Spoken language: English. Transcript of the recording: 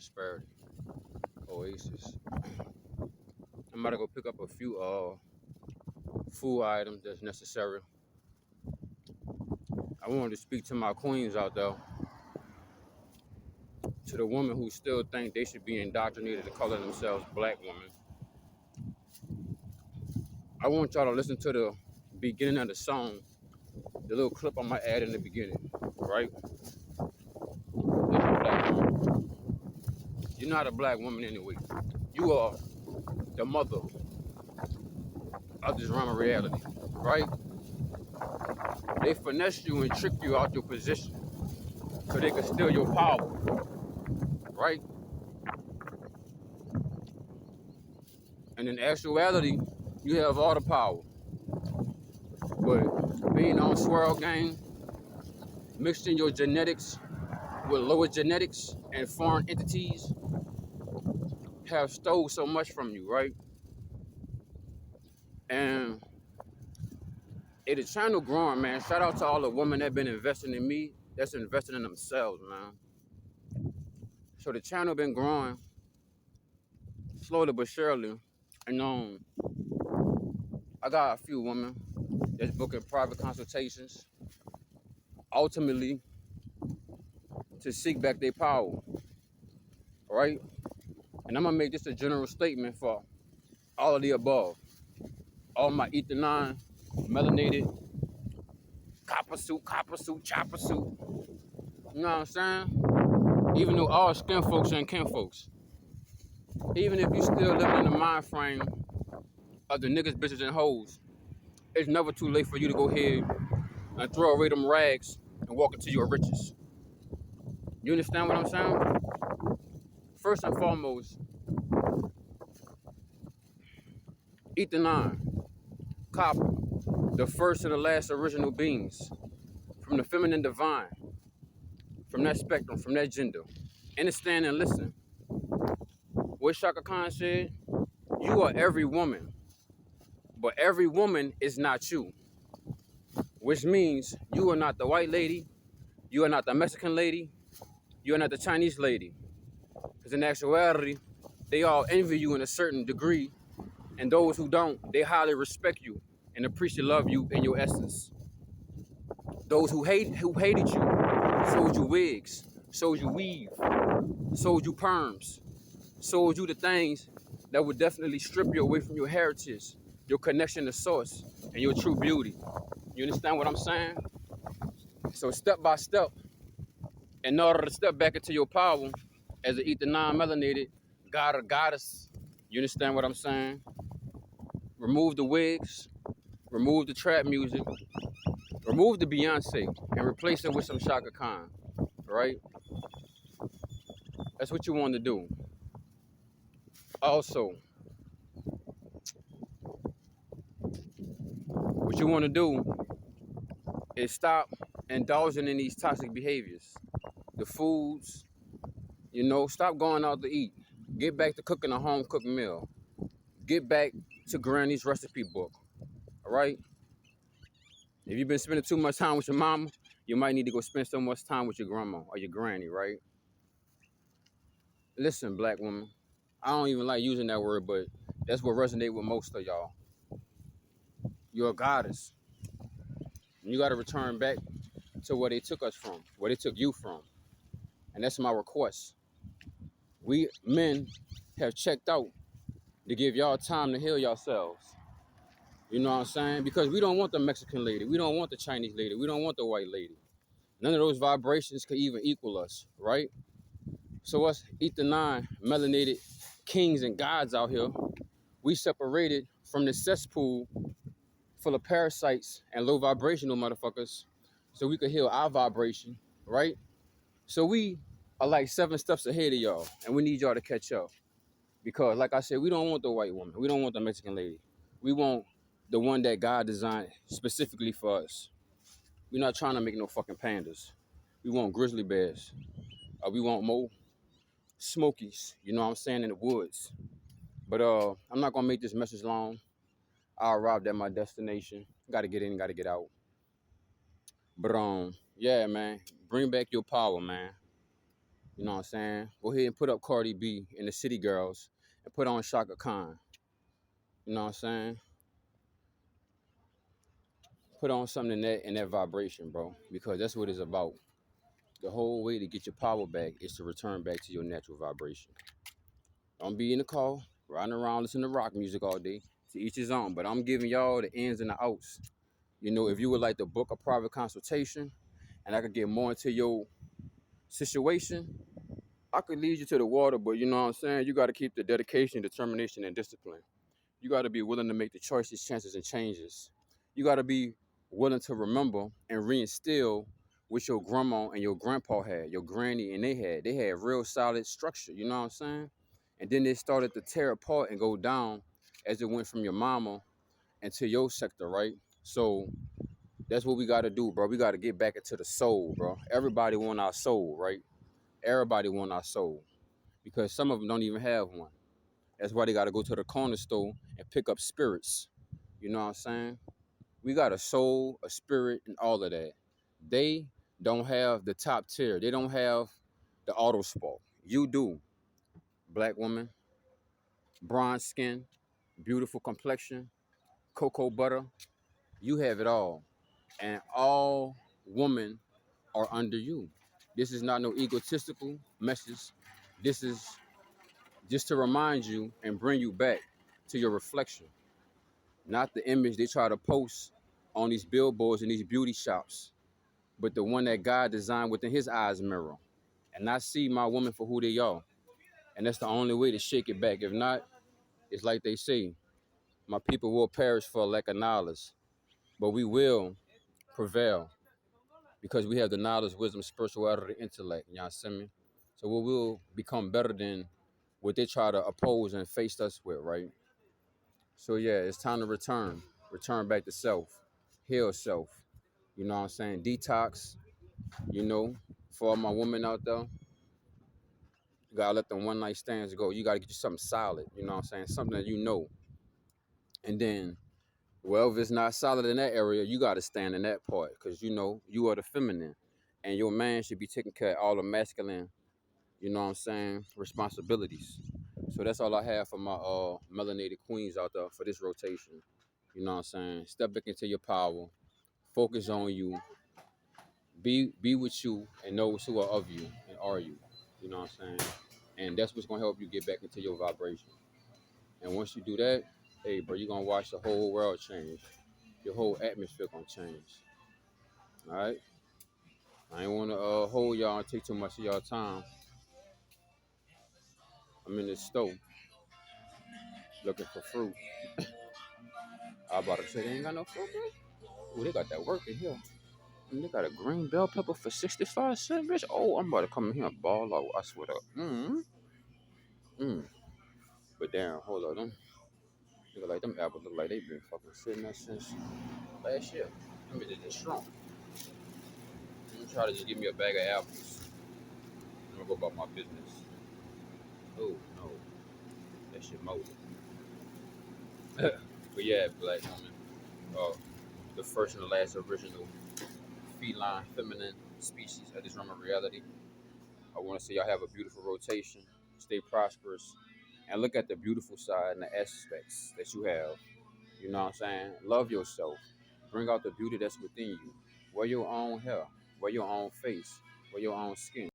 prosperity. Oasis. I'm about to go pick up a few food items that's necessary. I wanted to speak to my queens out there, to the women who still think they should be indoctrinated to calling themselves black women. I want y'all to listen to the beginning of the song, the little clip I'm gonna add in the beginning, right? Listen, black woman. You're not a black woman anyway. You are the mother of this realm of reality, right? They finesse you and trick you out your position so they can steal your power, right? And in actuality, you have all the power. But being on swirl gang, mixing your genetics with lower genetics and foreign entities have stole so much from you, right? And the channel growing, man. Shout out to all the women that been investing in me, that's investing in themselves, man. So the channel been growing slowly but surely. And I got a few women that's booking private consultations, ultimately to seek back their power, right? And I'm gonna make this a general statement for all of the above. All my ether 9, melanated, copper suit, chopper suit. You know what I'm saying? Even though all skin folks ain't kin folks. Even if you still living in the mind frame of the niggas, bitches, and hoes, it's never too late for you to go ahead and throw away them rags and walk into your riches. You understand what I'm saying? First and foremost, ether 9, copper, the first and the last original beings from the feminine divine, from that spectrum, from that gender. Understand and listen. What Shaka Khan said, you are every woman, but every woman is not you. Which means you are not the white lady, you are not the Mexican lady, you are not the Chinese lady. Because in actuality, they all envy you in a certain degree, and those who don't, they highly respect you and appreciate love you in your essence. Those who hated you, sold you wigs, sold you weave, sold you perms, sold you the things that would definitely strip you away from your heritage, your connection to source, and your true beauty. You understand what I'm saying? So step by step, in order to step back into your power as an ether non-melanated god or goddess, you understand what I'm saying? Remove the wigs, remove the trap music, remove the Beyonce, and replace it with some Shaka Khan, right? That's what you want to do. Also, what you want to do is stop indulging in these toxic behaviors. The foods, stop going out to eat. Get back to cooking a home-cooked meal. Get back to Granny's recipe book, all right? If you've been spending too much time with your mama, you might need to go spend so much time with your grandma or your granny, right? Listen, black woman, I don't even like using that word, but that's what resonates with most of y'all. You're a goddess. And you got to return back to where they took us from, where they took you from. And that's my request. We men have checked out to give y'all time to heal yourselves. You know what I'm saying? Because we don't want the Mexican lady. We don't want the Chinese lady. We don't want the white lady. None of those vibrations could even equal us, right? So us ether 9 melanated kings and gods out here, we separated from the cesspool full of parasites and low vibrational motherfuckers so we could heal our vibration, right? So we are like 7 steps ahead of y'all, and we need y'all to catch up. Because like I said, we don't want the white woman. We don't want the Mexican lady. We want the one that God designed specifically for us. We're not trying to make no fucking pandas. We want grizzly bears. We want more smokies, you know what I'm saying, in the woods. But I'm not gonna make this message long. I arrived at my destination. Gotta get in, gotta get out. But yeah, man, bring back your power, man. You know what I'm saying? Go ahead and put up Cardi B and the City Girls and put on Shaka Khan. You know what I'm saying? Put on something in that vibration, bro, because that's what it's about. The whole way to get your power back is to return back to your natural vibration. Don't be in the car, riding around listening to rock music all day. To each his own. But I'm giving y'all the ins and the outs. You know, if you would like to book a private consultation and I could get more into your situation, I could lead you to the water, but you know what I'm saying? You got to keep the dedication, determination, and discipline. You got to be willing to make the choices, chances, and changes. You got to be willing to remember and reinstill what your grandma and your grandpa had, your granny and they had. They had real solid structure, you know what I'm saying? And then they started to tear apart and go down as it went from your mama into your sector, right? So that's what we got to do, bro. We got to get back into the soul, bro. Everybody want our soul, right? Everybody want our soul because some of them don't even have one. That's why they got to go to the corner store and pick up spirits. You know what I'm saying? We got a soul, a spirit, and all of that. They don't have the top tier. They don't have the auto sport. You do. Black woman, bronze skin, beautiful complexion, cocoa butter. You have it all. And all women are under you. This is not no egotistical message. This is just to remind you and bring you back to your reflection, not the image they try to post on these billboards and these beauty shops, but the one that God designed within his eyes mirror. And I see my women for who they are. And that's the only way to shake it back. If not, it's like they say, my people will perish for lack of knowledge, but we will prevail because we have the knowledge, wisdom, spirituality, intellect. You know what I'm saying? So we will become better than what they try to oppose and face us with, right? So yeah, it's time to return back to self, heal self. You know what I'm saying? Detox. You know, for all my women out there, you gotta let them one night stands go. You gotta get you something solid. You know what I'm saying? Something that you know. And then, well, if it's not solid in that area, you gotta stand in that part because you know you are the feminine, and your man should be taking care of all the masculine. You know what I'm saying? Responsibilities. So that's all I have for my melanated queens out there for this rotation. You know what I'm saying? Step back into your power. Focus on you. Be with you and those who are of you and are you. You know what I'm saying? And that's what's gonna help you get back into your vibration. And once you do that, hey bro, you're gonna watch the whole world change. Your whole atmosphere gonna change. Alright? I ain't wanna hold y'all and take too much of y'all time. I'm in this store looking for fruit. I about to say they ain't got no fruit, bro. Ooh, they got that work in here. And they got a green bell pepper for 65 cents, bitch. Oh, I'm about to come in here and ball out. I swear to. But damn, hold on. Them look like them apples look like they been fucking sitting there since last year. Them bitches just shrunk. I'm gonna try to just give me a bag of apples. I'm gonna go about my business. Oh no, that shit molded. But yeah, black woman. Uh, the first and the last original feline feminine species of this realm of reality. I want to say y'all have a beautiful rotation. Stay prosperous. And look at the beautiful side and the aspects that you have. You know what I'm saying? Love yourself. Bring out the beauty that's within you. Wear your own hair. Wear your own face. Wear your own skin.